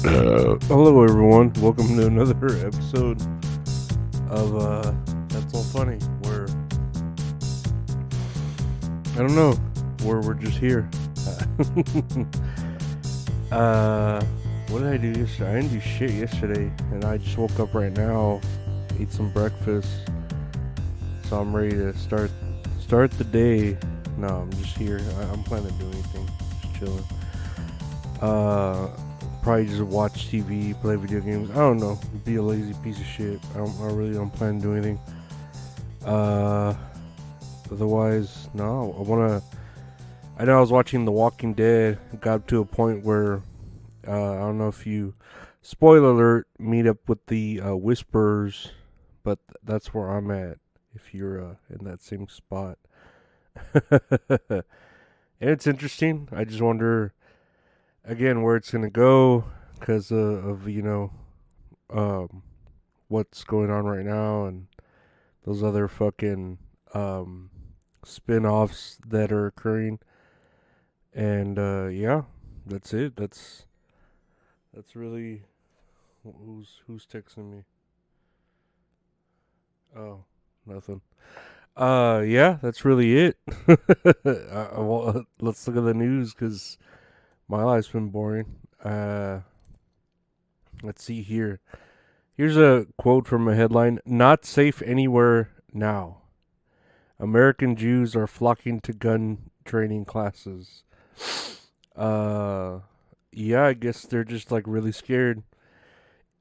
Hello everyone, welcome to another episode of That's All Funny, where, I don't know, where we're just here. What did I do yesterday? I didn't do shit yesterday, and I just woke up right now, ate some breakfast, so I'm ready to start the day. No, I'm just here. I'm planning to do anything, just chilling. Probably just watch TV, play video games. I don't know. Be a lazy piece of shit. I really don't plan to do anything. Otherwise, no. I know I was watching The Walking Dead. Got to a point where I don't know if you, spoiler alert, meet up with the Whisperers, but that's where I'm at. If you're in that same spot, and it's interesting. I just wonder again where it's gonna go because of what's going on right now and those other fucking spin-offs that are occurring. And yeah, that's it. That's really who's texting me. Oh, nothing. Yeah, that's really it. Well, let's look at the news because my life's been boring. Let's see here. Here's a quote from a headline: "Not safe anywhere now. American Jews are flocking to gun training classes." Yeah, I guess they're just like really scared.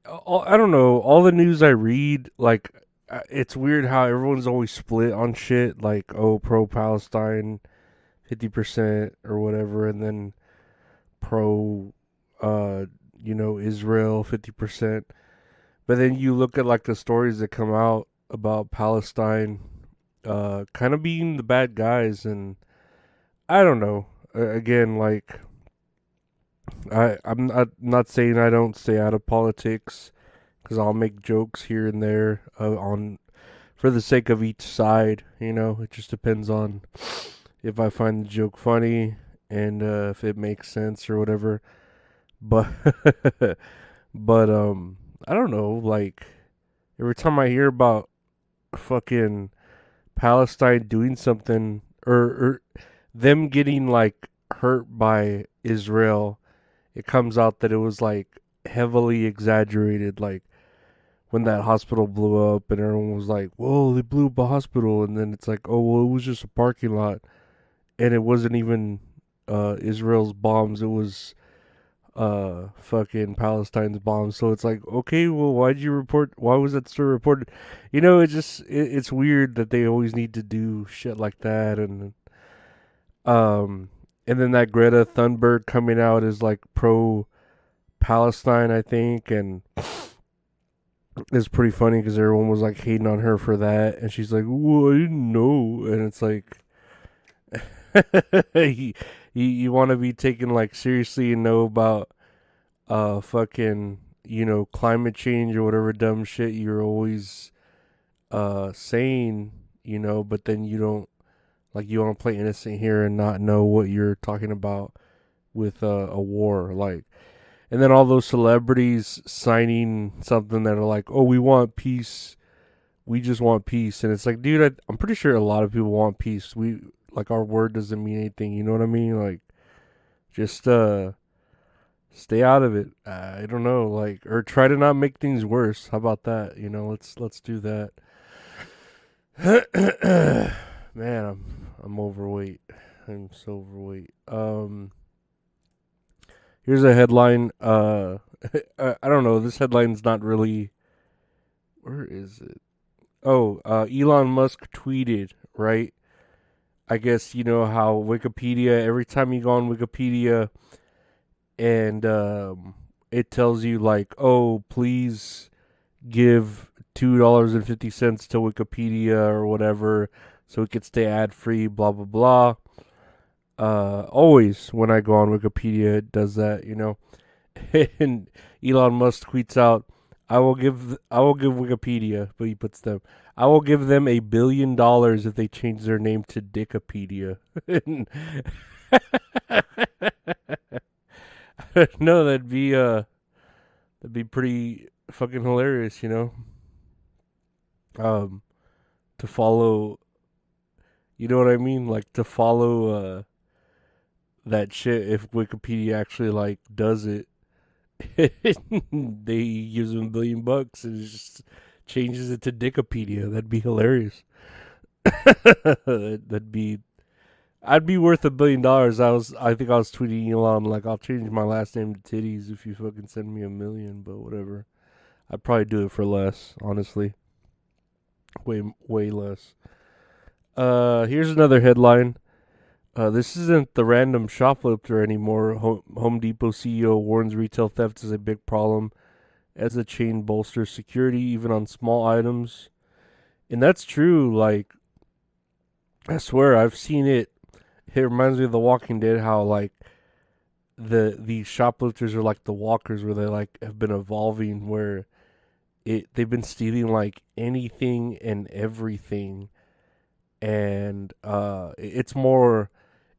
I don't know. All the news I read, like, it's weird how everyone's always split on shit. Like, oh, pro Palestine, 50% or whatever, and then pro, Israel, 50%. But then you look at like the stories that come out about Palestine, kind of being the bad guys, and I don't know. Again, like I'm not saying I don't stay out of politics because I'll make jokes here and there on for the sake of each side. It just depends on if I find the joke funny and if it makes sense or whatever. But but I don't know. Like every time I hear about fucking Palestine doing something or them getting like hurt by Israel, it comes out that it was like heavily exaggerated. Like when that hospital blew up and everyone was like, whoa, they blew up a hospital. And then it's like, oh, well, it was just a parking lot. And it wasn't even Israel's bombs. It was fucking Palestine's bombs. So it's like, okay, well, why was that still reported? It's weird that they always need to do shit like that. And then that Greta Thunberg coming out is like pro Palestine, I think, and it's pretty funny because everyone was like hating on her for that, and she's like, "Well, I didn't know," and it's like, you want to be taken like seriously and know about fucking climate change or whatever dumb shit you're always saying, but then you don't, like, you want to play innocent here and not know what you're talking about with a war, like. And then all those celebrities signing something that are like, "Oh, we want peace. We just want peace." And it's like, dude, I'm pretty sure a lot of people want peace. Our word doesn't mean anything. You know what I mean? Like, just stay out of it. I don't know, like, or try to not make things worse. How about that? Let's do that. Man, I'm overweight. I'm so overweight. Here's a headline. I don't know. This headline's not really. Where is it? Oh, Elon Musk tweeted, right? I guess you know how Wikipedia. Every time you go on Wikipedia, and it tells you like, oh, please give $2.50 to Wikipedia or whatever, so it could stay ad free. Blah blah blah. Always when I go on Wikipedia, it does that, And Elon Musk tweets out, I will give Wikipedia," but he puts them. "I will give them $1 billion if they change their name to Dickipedia." No, that'd be That'd be pretty fucking hilarious, you know. Um, to follow, you know what I mean? Like to follow that shit. If Wikipedia actually like does it, they gives them $1 billion and it just changes it to Dickipedia. That'd be hilarious. That'd be. I'd be worth $1 billion. I think I was tweeting Elon like, I'll change my last name to Titties if you fucking send me $1 million. But whatever. I'd probably do it for less, honestly. Way less. Here's another headline. This isn't the random shoplifter anymore. Home Depot CEO warns retail theft is a big problem as the chain bolsters security even on small items. And that's true. Like, I swear, I've seen it. It reminds me of The Walking Dead, how like these shoplifters are like the walkers, where they like have been evolving, where they've been stealing like anything and everything, and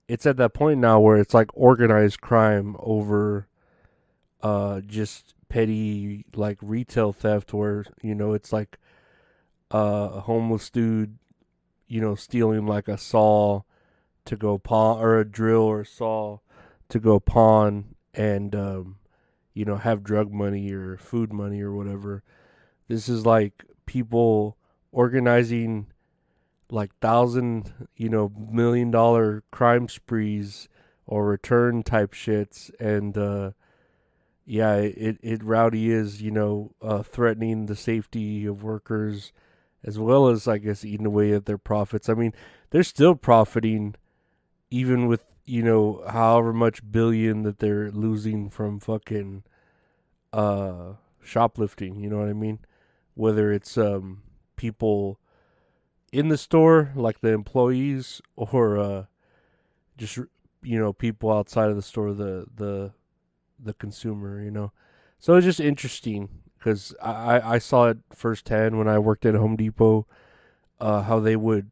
it's at that point now where it's like organized crime over just petty like retail theft, where it's like a homeless dude stealing like a saw to go pawn, or a drill or saw to go pawn, and have drug money or food money or whatever. This is like people organizing like $1,000 million crime sprees or return type shits, and yeah, it rowdy is threatening the safety of workers, as well as I guess eating away at their profits. I mean, they're still profiting even with however much billion that they're losing from fucking shoplifting. You know what I mean? Whether it's people in the store, like the employees, or just people outside of the store, the consumer. So it's just interesting because I saw it firsthand when I worked at Home Depot. How they would,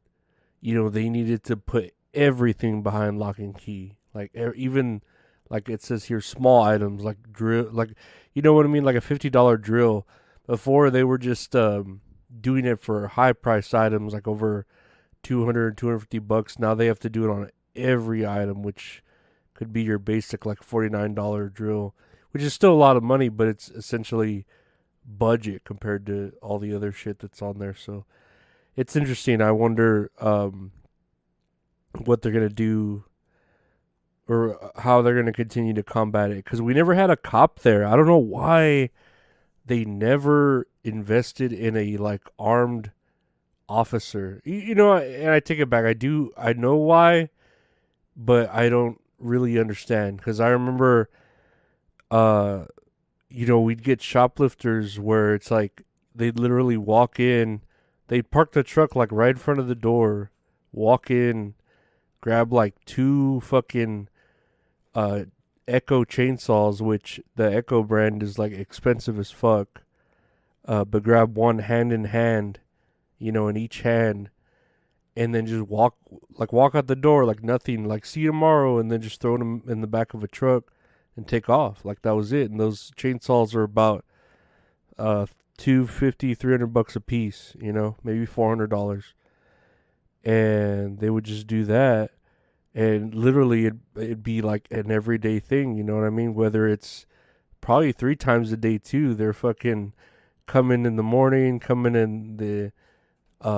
they needed to put everything behind lock and key, like even like it says here, small items like drill, like you know what I mean, like a $50 drill. Before they were just doing it for high priced items like over 200 $250. Now they have to do it on every item, which could be your basic like $49 drill, which is still a lot of money, but it's essentially budget compared to all the other shit that's on there. So it's interesting. I wonder what they're gonna do, or how they're gonna continue to combat it, because we never had a cop there. I don't know why they never invested in a like armed officer. And I take it back. I know why, but I don't really understand, because I remember uh we'd get shoplifters where it's like they'd literally walk in, they'd park the truck like right in front of the door, walk in, grab like two fucking uh Echo chainsaws, which the Echo brand is like expensive as fuck. But grab one hand in hand, in each hand, and then just walk out the door like nothing, like see you tomorrow, and then just throw them in the back of a truck and take off. Like that was it. And those chainsaws are about uh $250 $300 a piece, maybe $400, and they would just do that. And literally it'd be like an everyday thing, you know what I mean? Whether it's probably 3 times a day too. They're fucking coming in the morning, coming in the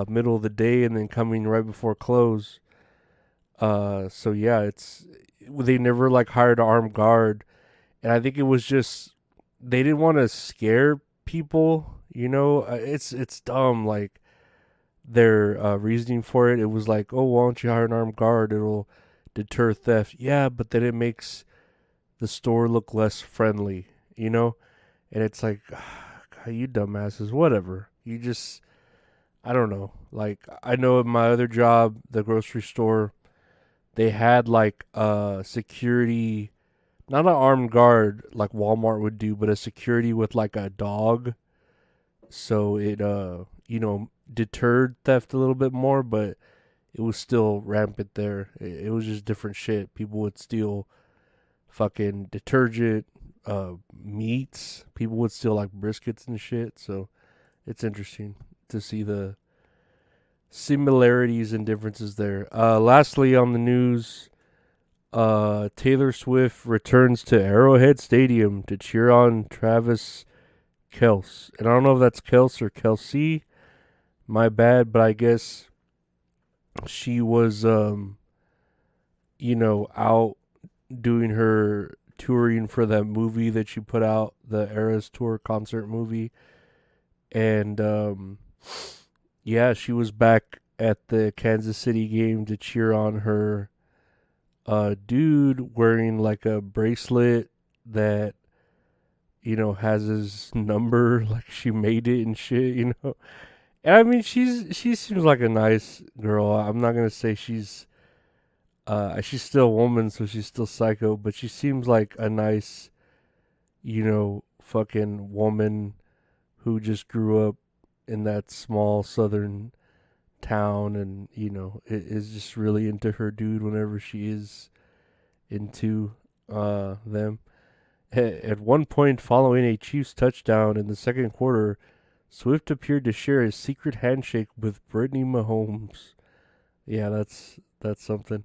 middle of the day, and then coming right before close. So yeah, they never like hired an armed guard, and I think it was just they didn't want to scare people. It's dumb. Like their reasoning for it, it was like, oh, why don't you hire an armed guard? It'll deter theft. Yeah, but then it makes the store look less friendly. And it's like, God, you dumbasses. Whatever. I don't know. Like I know at my other job, the grocery store, they had like security, not an armed guard like Walmart would do, but a security with like a dog. So it deterred theft a little bit more, but it was still rampant there. It was just different shit. People would steal fucking detergent, meats. People would steal like briskets and shit. So it's interesting to see the similarities and differences there. Lastly, on the news, Taylor Swift returns to Arrowhead Stadium to cheer on Travis Kelce. And I don't know if that's Kelce or Kelsey. My bad, but I guess she was, out doing her touring for that movie that she put out, the Eras Tour concert movie. And, she was back at the Kansas City game to cheer on her dude wearing like a bracelet that, has his number, like she made it and shit. And I mean, she seems like a nice girl. I'm not gonna say she's still a woman, so she's still psycho, but she seems like a nice, fucking woman who just grew up in that small southern town and, is just really into her dude whenever she is into them. At one point, following a Chiefs touchdown in the second quarter, Swift appeared to share a secret handshake with Brittany Mahomes. Yeah, that's something.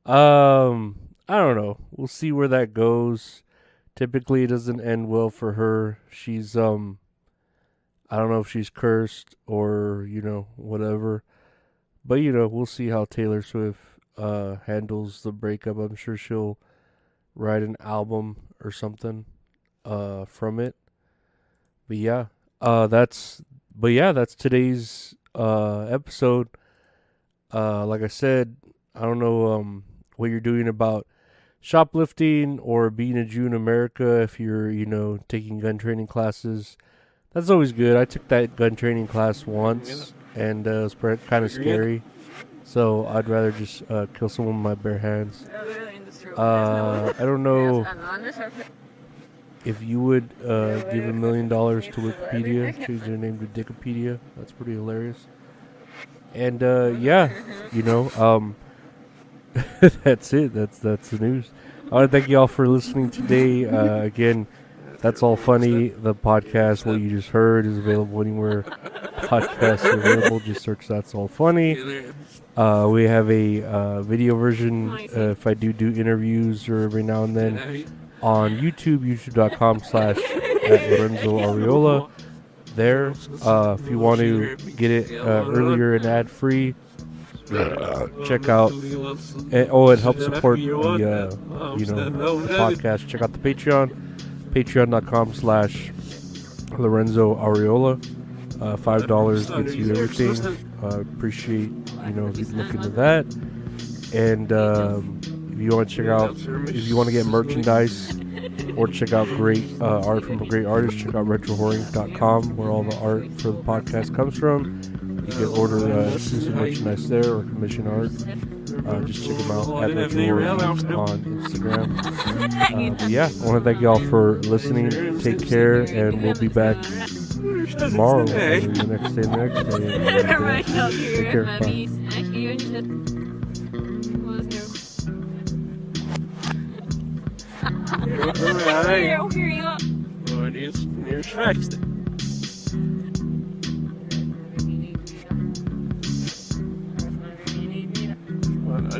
I don't know. We'll see where that goes. Typically, it doesn't end well for her. She's I don't know if she's cursed or whatever. But we'll see how Taylor Swift handles the breakup. I'm sure she'll write an album or something from it. But yeah. That's today's episode. Like I said, I don't know what you're doing about shoplifting or being a Jew in America. If you're taking gun training classes, that's always good. I took that gun training class once, and it was kind of scary. So I'd rather just kill someone with my bare hands. I don't know if you would give $1 million to Wikipedia, change their name to Dickipedia. That's pretty hilarious. And that's it. That's the news. I want to thank you all for listening today. Again, That's All Funny. The podcast, what you just heard, is available anywhere podcasts are available. Just search That's All Funny. We have a video version if I do interviews or every now and then on YouTube, youtube.com/Lorenzo Ariola. There, if you want to get it earlier and ad free, check out. It helps support the podcast. Check out the Patreon, patreon.com/Lorenzo Ariola. $5 gets you everything. Appreciate if you look into that. And if you want to check out, if you want to get merchandise or check out great art from a great artist, check out retrohorror.com, where all the art for the podcast comes from. You can order exclusive merchandise there or commission art. Just check them out at retrohorror on Instagram. But yeah, I want to thank you all for listening. Take care, and we'll be back tomorrow and the next day. Take care. Bye.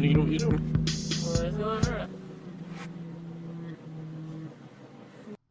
You don't